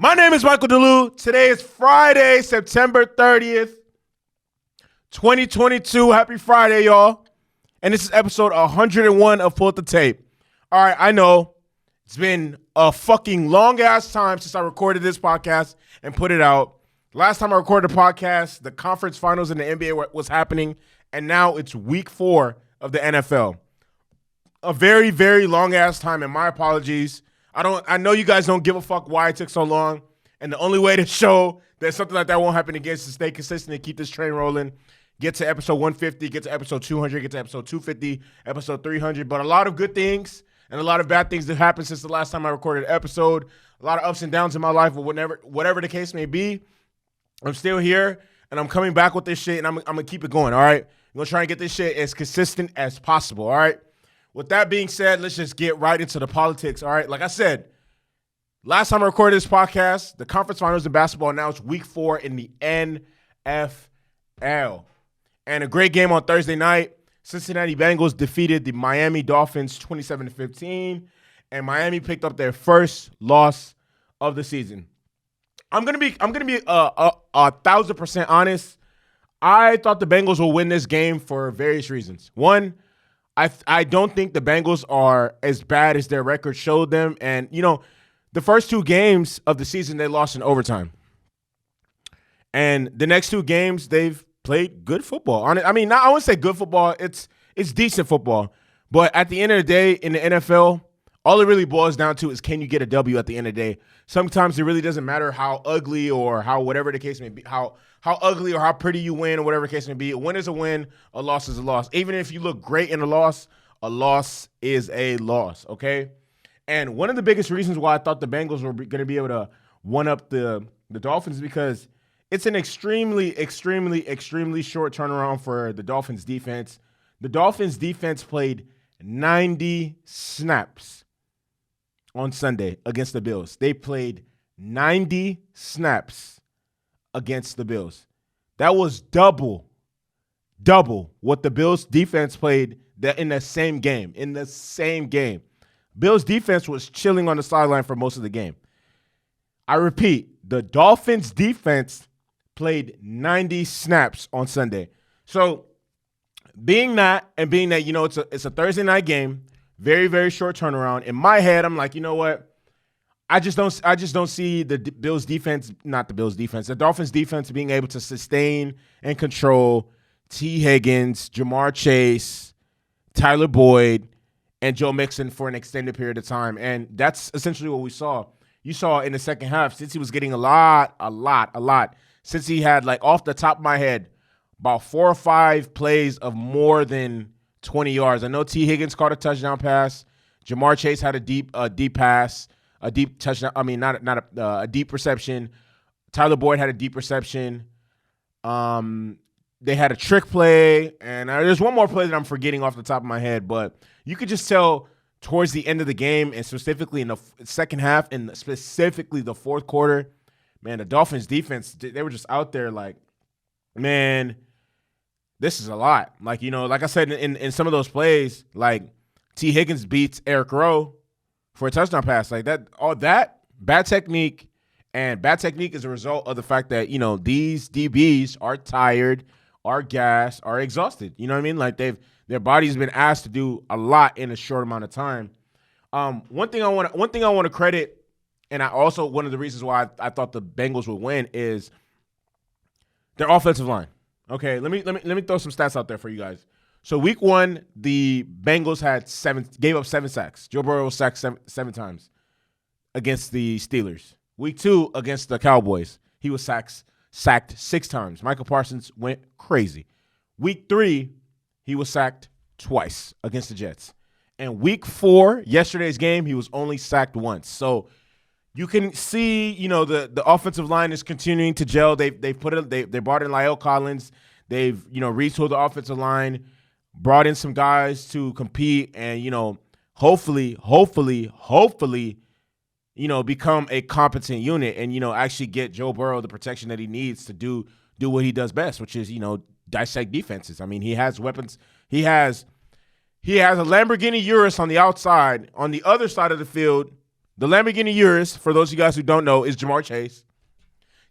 My name is Michael DeLu. Today is Friday, September 30th, 2022. Happy Friday, y'all. And this is episode 101 of PullUpDaTape. All right, I know it's been a fucking long-ass time since I recorded this podcast and put it out. Last time I recorded a podcast, the conference finals in the NBA was happening, and now it's week 4 of the NFL. A very, very long-ass time, and my apologies. I know you guys don't give a fuck why it took so long, and the only way to show that something like that won't happen again is to stay consistent and keep this train rolling. Get to episode 150, get to episode 200, get to episode 250, episode 300. But a lot of good things and a lot of bad things that happened since the last time I recorded an episode. A lot of ups and downs in my life, but whatever the case may be, I'm still here, and I'm coming back with this shit, and I'm going to keep it going, all right? I'm going to try and get this shit as consistent as possible, all right? With that being said, let's just get right into the politics, all right? Like I said, last time I recorded this podcast, the conference finals in basketball, now it's week 4 in the NFL. And a great game on Thursday night. Cincinnati Bengals defeated the Miami Dolphins 27-15, and Miami picked up their first loss of the season. I'm gonna be 1,000% honest. I thought the Bengals will win this game for various reasons. One, I don't think the Bengals are as bad as their record showed them. And, you know, the first 2 games of the season, they lost in overtime. And the next 2 games, they've played good football. I wouldn't say good football. It's decent football. But at the end of the day, in the NFL, all it really boils down to is, can you get a W at the end of the day? Sometimes it really doesn't matter how ugly or how whatever the case may be, how ugly or how pretty you win or whatever the case may be. A win is a win, a loss is a loss. Even if you look great in a loss is a loss, okay? And one of the biggest reasons why I thought the Bengals were going to be able to one-up the Dolphins is because it's an extremely, extremely, extremely short turnaround for the Dolphins defense. The Dolphins defense played 90 snaps on Sunday against the Bills. They played 90 snaps against the Bills. That was double what the Bills defense played in the same game. Bills defense was chilling on the sideline for most of the game. I repeat, the Dolphins defense played 90 snaps on Sunday. So being that, you know, it's a Thursday night game, very, very short turnaround. In my head, I'm like, you know what? I just don't see the Dolphins defense being able to sustain and control T. Higgins, Jamar Chase, Tyler Boyd, and Joe Mixon for an extended period of time. And that's essentially what we saw. You saw in the second half, since he was getting a lot, since he had, like, off the top of my head, about 4 or 5 plays of more than 20 yards. I know T. Higgins caught a touchdown pass. Jamar Chase had a deep pass, a deep touchdown. I mean, a deep reception. Tyler Boyd had a deep reception. They had a trick play, and there's one more play that I'm forgetting off the top of my head, but you could just tell towards the end of the game, and specifically in the second half, and specifically the fourth quarter, man, the Dolphins defense, they were just out there like, man, this is a lot. Like, you know, like I said, in some of those plays, like T. Higgins beats Eric Rowe for a touchdown pass. Like that, all that bad technique, and bad technique is a result of the fact that, you know, these DBs are tired, are gassed, are exhausted. You know what I mean? Like their body's been asked to do a lot in a short amount of time. One thing I want to credit, and one of the reasons why I thought the Bengals would win is their offensive line. Okay, let me throw some stats out there for you guys. So week 1, the Bengals gave up 7 sacks. Joe Burrow was sacked 7 times against the Steelers. Week 2 against the Cowboys, he was sacked 6 times. Michael Parsons went crazy. Week 3, he was sacked twice against the Jets. And week 4, yesterday's game, he was only sacked once. So you can see, you know, the offensive line is continuing to gel. They brought in La'el Collins. They've, you know, retooled the offensive line, brought in some guys to compete, and, you know, hopefully, you know, become a competent unit and, you know, actually get Joe Burrow the protection that he needs to do what he does best, which is, you know, dissect defenses. I mean, he has weapons. He has a Lamborghini Urus on the outside. On the other side of the field, The Lamborghini Urus, for those of you guys who don't know, is Jamar Chase.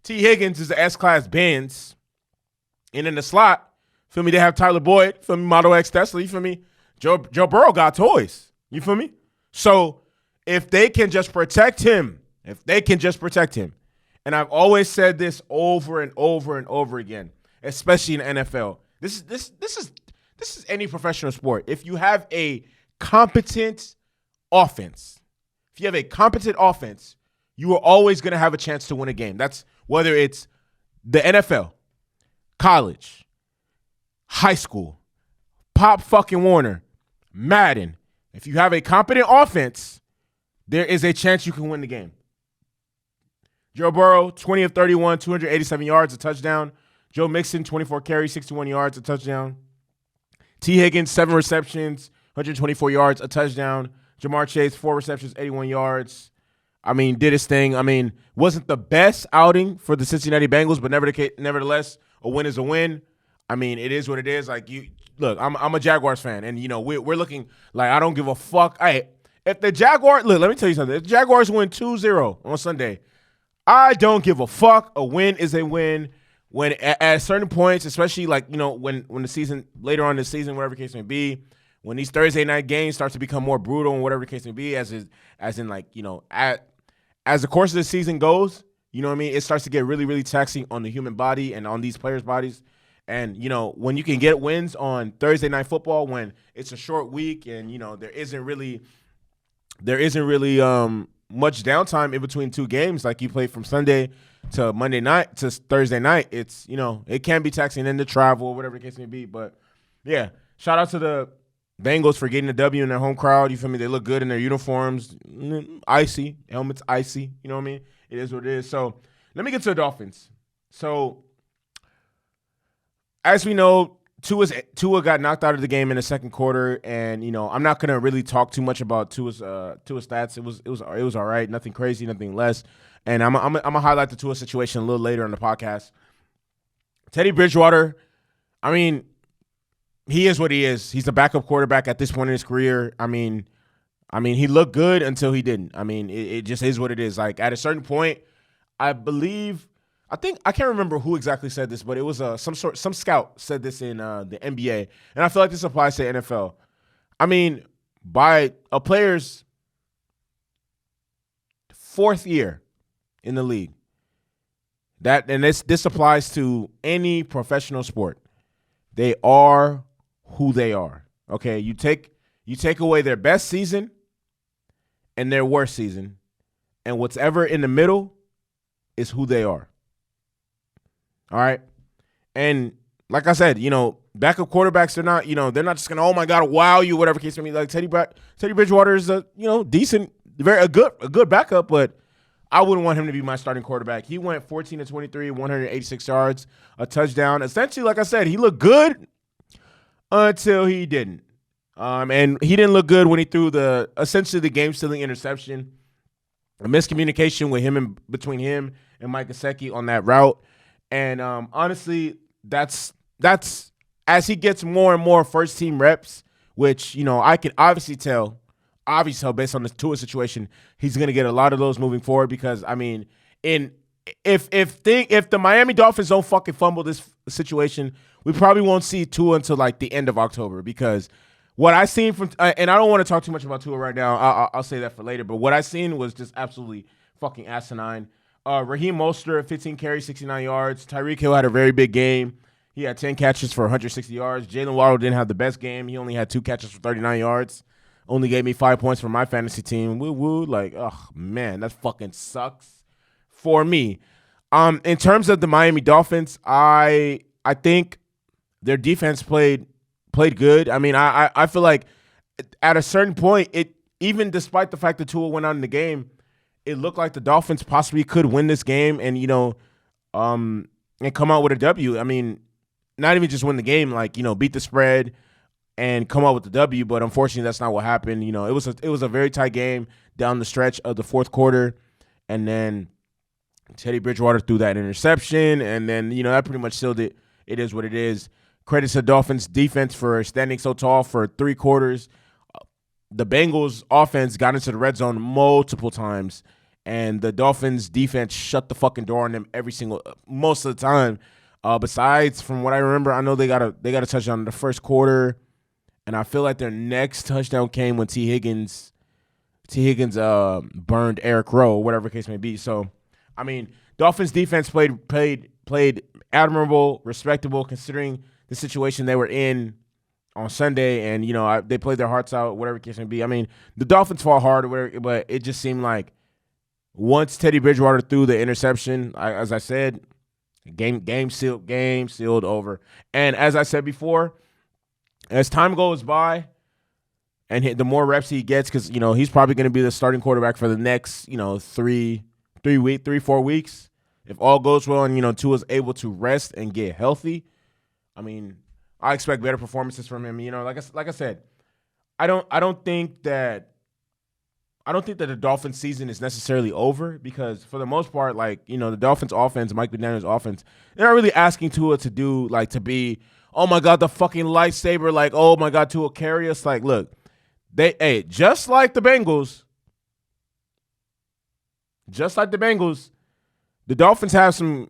T. Higgins is the S-Class Benz. And in the slot, feel me, they have Tyler Boyd, feel me, Model X Tesla, you feel me? Joe Burrow got toys, you feel me? So if they can just protect him, and I've always said this over and over and over again, especially in the NFL. This is any professional sport. If you have a competent offense, you are always going to have a chance to win a game. That's whether it's the NFL, college, high school, Pop fucking Warner, Madden. If you have a competent offense, there is a chance you can win the game. Joe Burrow, 20 of 31, 287 yards, a touchdown. Joe Mixon, 24 carries, 61 yards, a touchdown. T. Higgins, 7 receptions, 124 yards, a touchdown. Jamar Chase, 4 receptions, 81 yards. I mean, did his thing. I mean, wasn't the best outing for the Cincinnati Bengals, but nevertheless, a win is a win. I mean, it is what it is. Like, you look, I'm a Jaguars fan, and you know we're looking like I don't give a fuck. If the Jaguars let me tell you something. If the Jaguars win 2-0 on Sunday, I don't give a fuck. A win is a win. When at certain points, especially like, you know, when the season, later on in the season, whatever the case may be, when these Thursday night games start to become more brutal and whatever the case may be, as in like, you know, as the course of the season goes, you know what I mean, it starts to get really, really taxing on the human body and on these players' bodies. And, you know, when you can get wins on Thursday Night Football, when it's a short week and, you know, there isn't really much downtime in between two games, like you play from Sunday to Monday night to Thursday night, it's, you know, it can be taxing in the travel, whatever the case may be. But yeah, shout out to the Bengals for getting the W in their home crowd. You feel me? They look good in their uniforms. Icy. Helmets icy. You know what I mean? It is what it is. So let me get to the Dolphins. So as we know, Tua got knocked out of the game in the second quarter, and you know I'm not gonna really talk too much about Tua's stats. It was all right, nothing crazy, nothing less. And I'm gonna highlight the Tua situation a little later on the podcast. Teddy Bridgewater, I mean, he is what he is. He's a backup quarterback at this point in his career. I mean, he looked good until he didn't. I mean, it just is what it is. Like at a certain point, I can't remember who exactly said this, but it was some scout said this in the NBA, and I feel like this applies to NFL. I mean, by a player's 4th year in the league, this applies to any professional sport. They are who they are. Okay, you take away their best season and their worst season, and whatever in the middle is who they are. All right. And like I said, you know, backup quarterbacks, they're not just going to, oh my God, wow you, whatever case may be. Like Teddy Bridgewater is decent, a good backup, but I wouldn't want him to be my starting quarterback. He went 14 of 23, 186 yards, a touchdown. Essentially, like I said, he looked good until he didn't. And he didn't look good when he threw essentially the game-stealing interception, a miscommunication between him and Mike Gesicki on that route. And honestly, that's as he gets more and more first team reps, which, you know, I can obviously tell based on the Tua situation, he's going to get a lot of those moving forward because, I mean, if the Miami Dolphins don't fucking fumble this situation, we probably won't see Tua until like the end of October because what I seen from and I don't want to talk too much about Tua right now. I'll say that for later. But what I seen was just absolutely fucking asinine. Raheem Mostert, 15 carries, 69 yards. Tyreek Hill had a very big game. He had 10 catches for 160 yards. Jalen Waddle didn't have the best game. He only had 2 catches for 39 yards. Only gave me 5 points for my fantasy team. Woo. Like, oh, man, that fucking sucks for me. In terms of the Miami Dolphins, I think their defense played good. I mean, I feel like at a certain point, even despite the fact that Tua went out in the game, it looked like the Dolphins possibly could win this game and, you know, and come out with a W. I mean, not even just win the game, like, you know, beat the spread and come out with the W. But unfortunately, that's not what happened. You know, it was a very tight game down the stretch of the fourth quarter. And then Teddy Bridgewater threw that interception. And then, you know, that pretty much sealed it. It is what it is. Credits to Dolphins defense for standing so tall for 3 quarters. the Bengals offense got into the red zone multiple times, and the Dolphins defense shut the fucking door on them most of the time. Besides, from what I remember, I know they got a touchdown in the first quarter, and I feel like their next touchdown came when T. Higgins burned Eric Rowe, whatever the case may be. So, I mean, Dolphins defense played admirable, respectable, considering the situation they were in on Sunday, and they played their hearts out, whatever the case may be. I mean, the Dolphins fought hard, or whatever, but it just seemed like once Teddy Bridgewater threw the interception, as I said, game sealed over. And as I said before, as time goes by, and the more reps he gets, because he's probably going to be the starting quarterback for the next 4 weeks. If all goes well and Tua's able to rest and get healthy, I mean, I expect better performances from him. Like I said, I don't think that the Dolphins season is necessarily over, because for the most part, the Dolphins offense, Mike McDaniel's offense, they're not really asking Tua to do to be, oh my God, the fucking lightsaber, oh my God, Tua carry us. Look, just like the Bengals, the Dolphins have some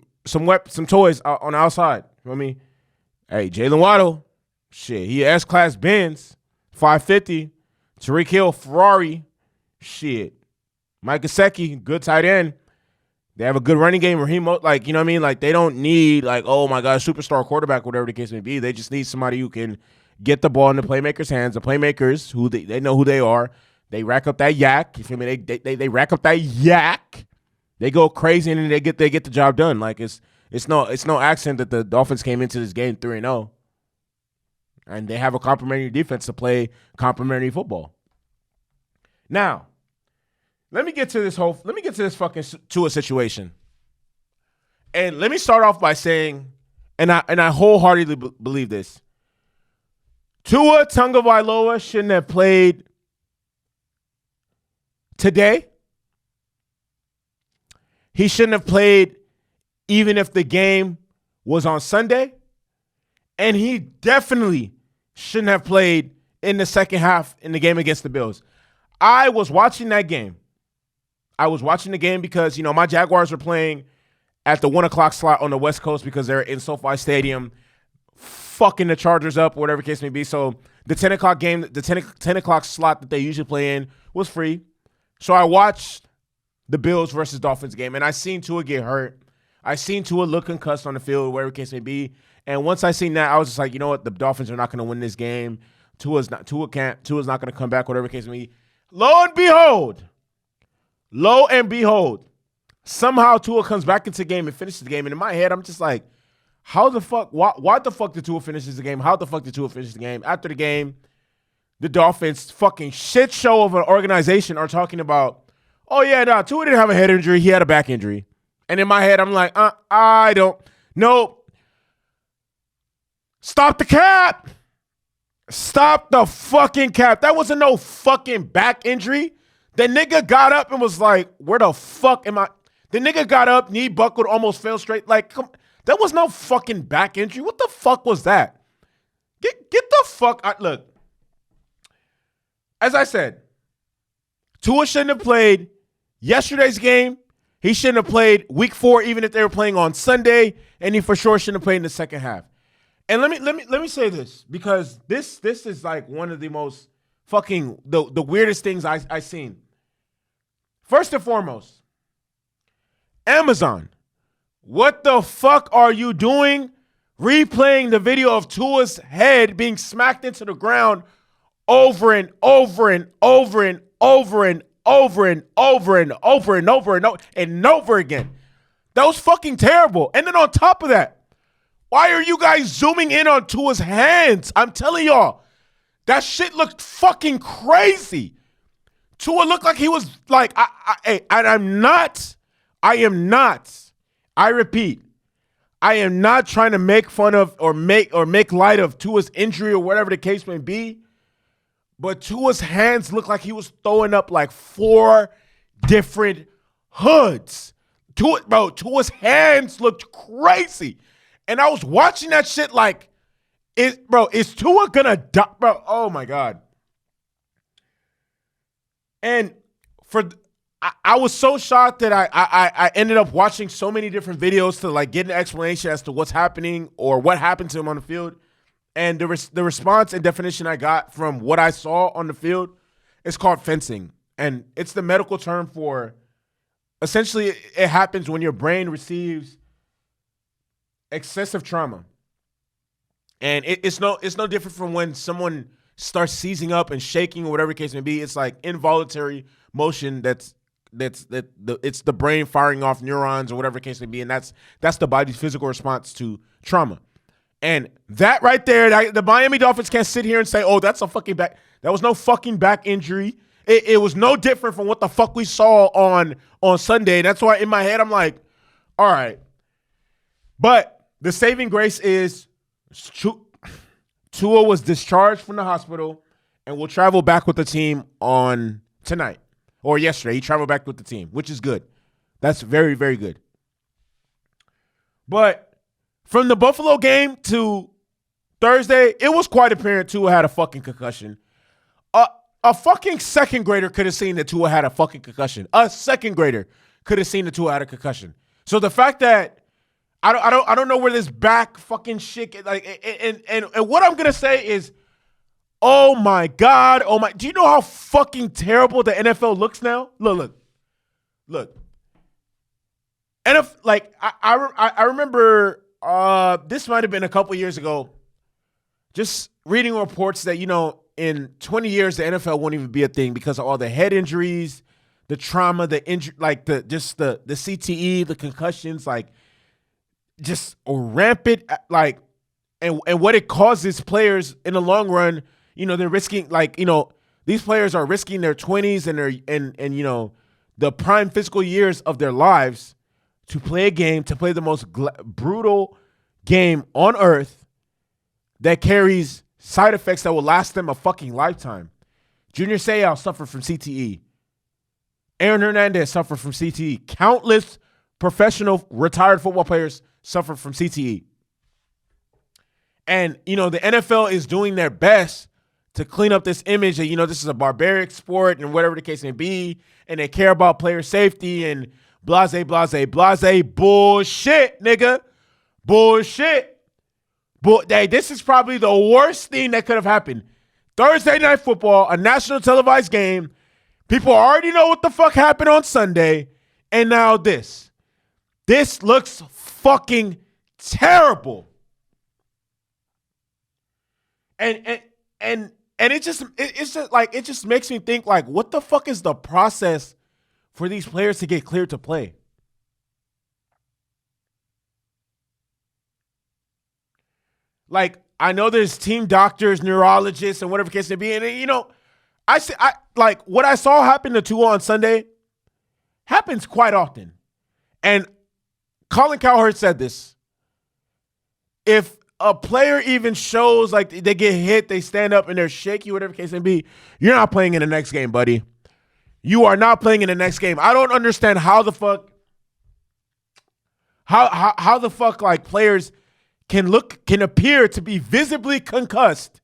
toys on the outside. You know what I mean? Hey, Jalen Waddle, shit, he S-Class Benz, 550. Tyreek Hill, Ferrari, shit. Mike Gesicki, good tight end. They have a good running game. Raheem, you know what I mean? They don't need, oh my God, superstar quarterback, whatever the case may be. They just need somebody who can get the ball in the playmakers' hands. The playmakers, who they know who they are. They rack up that yak. You feel me? They rack up that yak. They go crazy and they get the job done. It's no accident that the Dolphins came into this game 3-0, and they have a complimentary defense to play complimentary football. Now, let me get to this fucking Tua situation, and let me start off by saying, and I wholeheartedly believe this: Tua Tagovailoa shouldn't have played today. He shouldn't have played even if the game was on Sunday. And he definitely shouldn't have played in the second half in the game against the Bills. I was watching that game. I was watching the game because, my Jaguars are playing at the 1 o'clock slot on the West Coast because they're in SoFi Stadium fucking the Chargers up, whatever the case may be. So the 10 o'clock game, the 10 o'clock slot that they usually play in was free. So I watched the Bills versus Dolphins game, and I seen Tua get hurt. I seen Tua look concussed on the field, whatever the case may be. And once I seen that, I was just like, you know what? The Dolphins are not going to win this game. Tua's not going to come back, whatever the case may be. Lo and behold, somehow Tua comes back into the game and finishes the game. And in my head, I'm just like, how the fuck? Why the fuck did Tua finish the game? How the fuck did Tua finish the game? After the game, the Dolphins, fucking shit show of an organization, are talking about, oh yeah, no, Tua didn't have a head injury. He had a back injury. And in my head, I'm like, I don't. Nope. Stop the cap. Stop the fucking cap. That wasn't no fucking back injury. The nigga got up and was like, where the fuck am I? The nigga got up, knee buckled, almost fell straight. That was no fucking back injury. What the fuck was that? Get the fuck out. Look, as I said, Tua shouldn't have played yesterday's game. He shouldn't have played week 4, even if they were playing on Sunday, and he for sure shouldn't have played in the second half. And let me say this, because this is one of the most fucking the weirdest things I seen. First and foremost, Amazon, what the fuck are you doing replaying the video of Tua's head being smacked into the ground over and over and over and over and over and over and over and over and over again? That was fucking terrible. And then on top of that, why are you guys zooming in on Tua's hands? I'm telling y'all, that shit looked fucking crazy. Tua looked like he was like, I repeat, I am not trying to make fun of or make light of Tua's injury or whatever the case may be, but Tua's hands looked like he was throwing up 4 different hoods. Tua's hands looked crazy. And I was watching that shit is Tua gonna die? Bro, oh my God. And I was so shocked that I ended up watching so many different videos to like get an explanation as to what's happening or what happened to him on the field. And the response and definition I got from what I saw on the field is called fencing. And it's the medical term for essentially it happens when your brain receives excessive trauma. And it's no different from when someone starts seizing up and shaking or whatever the case may be. It's like involuntary motion it's the brain firing off neurons or whatever the case may be, and that's the body's physical response to trauma. And that right there, the Miami Dolphins can't sit here and say, "Oh, that's a fucking back." That was no fucking back injury. It was no different from what the fuck we saw on Sunday. That's why in my head I'm like, all right. But the saving grace is Tua was discharged from the hospital and will travel back with the team on tonight. Or yesterday, he traveled back with the team, which is good. That's very, very good. But from the Buffalo game to Thursday, it was quite apparent Tua had a fucking concussion. A fucking second grader could have seen that Tua had a fucking concussion. A second grader could have seen that Tua had a concussion. So the fact that I don't know where this back fucking shit like and what I'm gonna say is, oh my God, oh my! Do you know how fucking terrible the NFL looks now? Look. And if like I remember this might have been a couple years ago, just reading reports that in 20 years the NFL won't even be a thing because of all the head injuries, the trauma, the injury, like the CTE, the concussions, like just rampant, like and what it causes players in the long run. They're risking these players are risking their 20s and their the prime physical years of their lives to play a game, to play the most brutal game on earth that carries side effects that will last them a fucking lifetime. Junior Seau suffered from CTE. Aaron Hernandez suffered from CTE. Countless professional retired football players suffered from CTE. And, the NFL is doing their best to clean up this image that, this is a barbaric sport and whatever the case may be, and they care about player safety and blase. Bullshit, nigga. Bullshit. Hey, this is probably the worst thing that could have happened. Thursday Night Football, a national televised game. People already know what the fuck happened on Sunday, and now this. This looks fucking terrible. And it just makes me think, like, what the fuck is the process for these players to get cleared to play? Like, I know there's team doctors, neurologists, and whatever case may be, and I like what I saw happen to Tua on Sunday happens quite often. And Colin Cowherd said this: if a player even shows like they get hit, they stand up and they're shaky, whatever case may be, you're not playing in the next game, buddy. You are not playing in the next game. I don't understand how the fuck like players can appear to be visibly concussed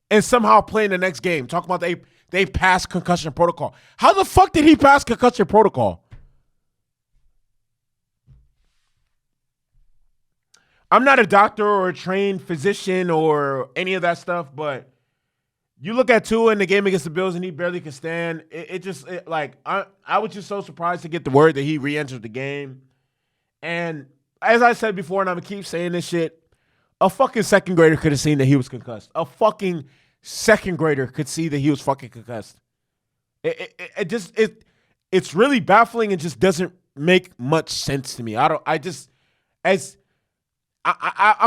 and somehow play in the next game. Talk about they passed concussion protocol. How the fuck did he pass concussion protocol? I'm not a doctor or a trained physician or any of that stuff, but you look at Tua in the game against the Bills and he barely can stand. I was just so surprised to get the word that he re-entered the game. And as I said before, and I'm going to keep saying this shit, a fucking second grader could have seen that he was concussed. A fucking second grader could see that he was fucking concussed. It's really baffling and just doesn't make much sense to me. I'm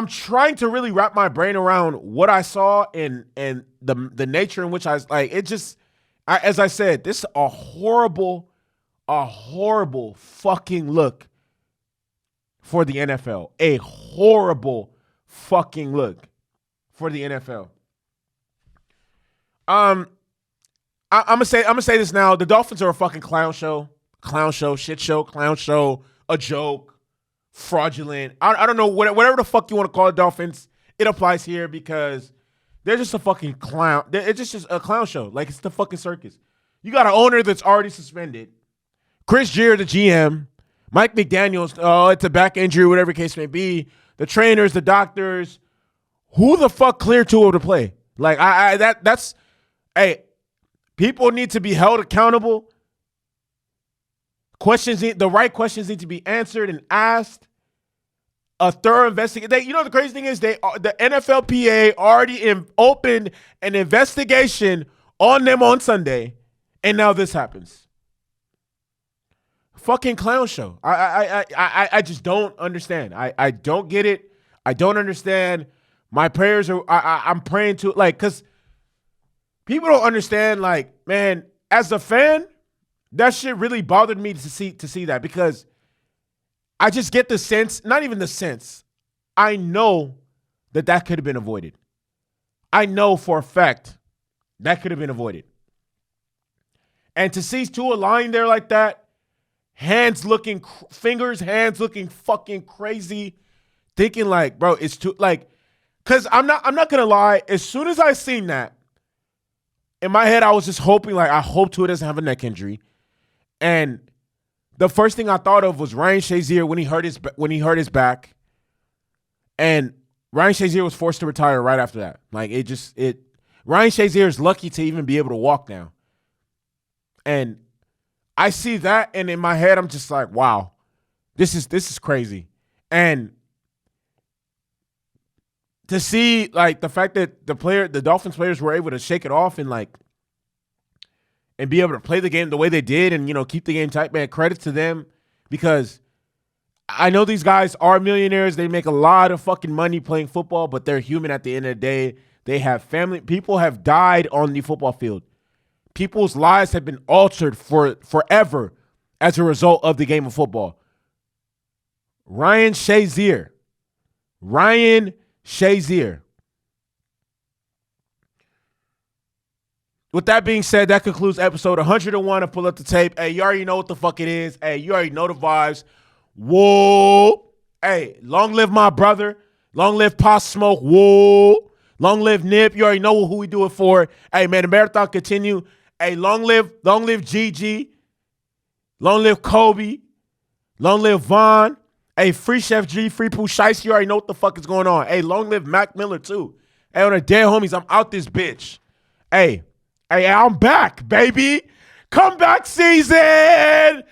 trying to really wrap my brain around what I saw and the nature in which I was like, as I said, this is a horrible fucking look for the NFL. A horrible fucking look for the NFL. I'm gonna say this now. The Dolphins are a fucking clown show, shit show, clown show, a joke, fraudulent. I don't know, whatever the fuck you want to call the Dolphins, it applies here because they're just a fucking clown. It's just a clown show. Like, it's the fucking circus. You got an owner that's already suspended. Chris Gier, the GM. Mike McDaniels, it's a back injury, whatever the case may be. The trainers, the doctors. Who the fuck cleared Tua to play? Like, hey, people need to be held accountable. The right questions need to be answered and asked. A thorough investigation. You know, the crazy thing is the NFLPA already opened an investigation on them on Sunday, and now this happens. Fucking clown show. I just don't understand. I don't get it. I don't understand. My prayers are. I'm praying to, like, because people don't understand. Like, man, as a fan, that shit really bothered me to see that, because I just get the sense, not even the sense, I know that could have been avoided. I know for a fact that could have been avoided. And to see Tua lying there like that, hands looking fucking crazy, thinking like, bro, it's too, like, because I'm not gonna lie, as soon as I seen that, in my head I was just hoping, like, I hope Tua doesn't have a neck injury. And the first thing I thought of was Ryan Shazier when he hurt his back, and Ryan Shazier was forced to retire right after that. Like, Ryan Shazier is lucky to even be able to walk now. And I see that, and in my head I'm just like, wow, this is crazy. And to see, like, the fact that the Dolphins players were able to shake it off and be able to play the game the way they did and, you know, keep the game tight, man, credit to them, because I know these guys are millionaires. They make a lot of fucking money playing football, but they're human at the end of the day. They have family. People have died on the football field. People's lives have been altered forever as a result of the game of football. Ryan Shazier. With that being said, that concludes episode 101 of Pull Up the Tape. Hey, you already know what the fuck it is. Hey, you already know the vibes. Whoa. Hey, long live my brother. Long live Pop Smoke. Whoa. Long live Nip. You already know who we do it for. Hey, man, the marathon continue. Hey, long live Gigi. Long live Kobe. Long live Vaughn. Hey, free Chef G, free Pooh Shiesty. You already know what the fuck is going on. Hey, long live Mac Miller, too. Hey, on the dead homies, I'm out this bitch. Hey, I'm back, baby. Comeback season.